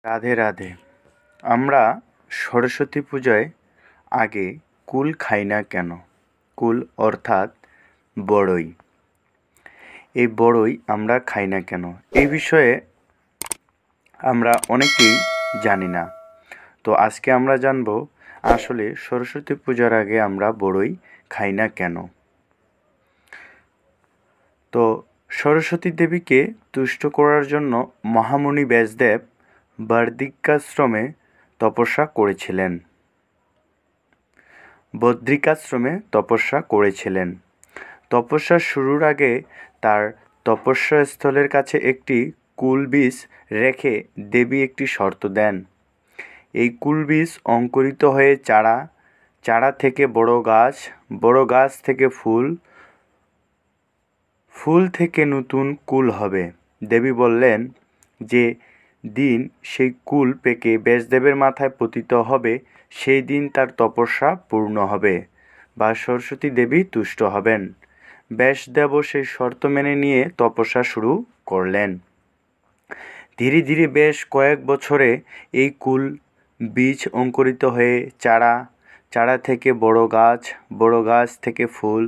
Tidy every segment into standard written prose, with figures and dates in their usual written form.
রাধে রাধে। আমরা সরস্বতী পূজায় আগে কুল খাই না কেন? কুল অর্থাৎ বড়ই। এই বড়ই আমরা খাই না কেন? এই বিষয়ে আমরা অনেকেই জানি না। তো আজকে আমরা জানব আসলে সরস্বতী পূজার আগে আমরা বড়ই খাই না কেন। তো সরস্বতী দেবীকে তুষ্ট করার জন্য মহামুনি ব্যাসদেব বদ্রিকাশ্রমে তপস্যা করেছিলেন। তপস্যা শুরুর আগে তার তপস্যাস্থলের কাছে একটি কুল বীজ রেখে দেবী একটি শর্ত দেন। এই কুল বীজ অঙ্কুরিত হয়ে চারা থেকে বড় গাছ, বড় গাছ থেকে ফুল, ফুল থেকে নতুন কুল হবে। দেবী বললেন যে দিন সেই কুল পেকে ব্যাসদেবের মাথায় পতিত হবে, সেই দিন তার তপস্যা পূর্ণ হবে বা সরস্বতী দেবী তুষ্ট হবেন। ব্যাসদেবও সেই শর্ত মেনে নিয়ে তপস্যা শুরু করলেন। ধীরে ধীরে বেশ কয়েক বছরে এই কুল বীজ অঙ্কুরিত হয়ে চারা থেকে বড় গাছ, বড় গাছ থেকে ফুল,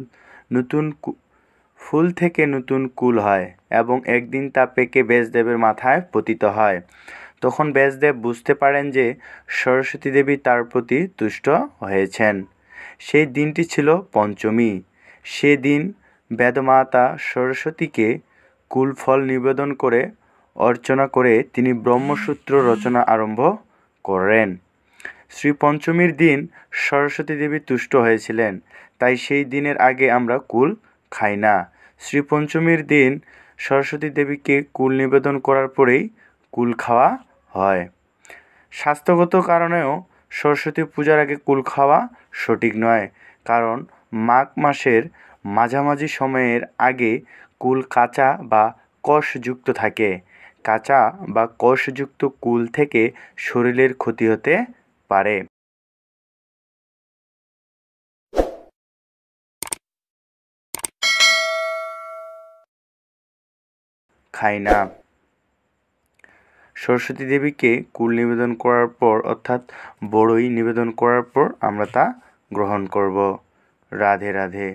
ফুল থেকে নতুন কুল হয় এবং একদিন তা পেকে ব্যাসদেবের মাথায় পতিত হয়। তখন ব্যাসদেব বুঝতে পারেন যে সরস্বতী দেবী তার প্রতি তুষ্ট হয়েছেন। সেই দিনটি ছিল পঞ্চমী। সেদিন বেদমাতা সরস্বতীকে কুলফল নিবেদন করে অর্চনা করে তিনি ব্রহ্মসূত্র রচনা আরম্ভ করেন। শ্রী পঞ্চমীর দিন সরস্বতী দেবী তুষ্ট হয়েছিলেন, তাই সেই দিনের আগে আমরা কুল খাই না। শ্রী পঞ্চমীর দিন সরস্বতী দেবীকে কুল নিবেদন করার পরেই কুল খাওয়া হয়। স্বাস্থ্যগত কারণেও সরস্বতী পূজার আগে কুল খাওয়া সঠিক নয়, কারণ মাঘ মাসের মাঝামাঝি সময়ের আগে কুল কাঁচা বা কষযুক্ত থাকে। কাঁচা বা কষযুক্ত কুল থেকে শরীরের ক্ষতি হতে পারে। খাই না। সরস্বতী দেবীকে কুল নিবেদন করার পর অর্থাৎ বড়ই নিবেদন করার পর আমরা তা গ্রহণ করব। রাধে রাধে।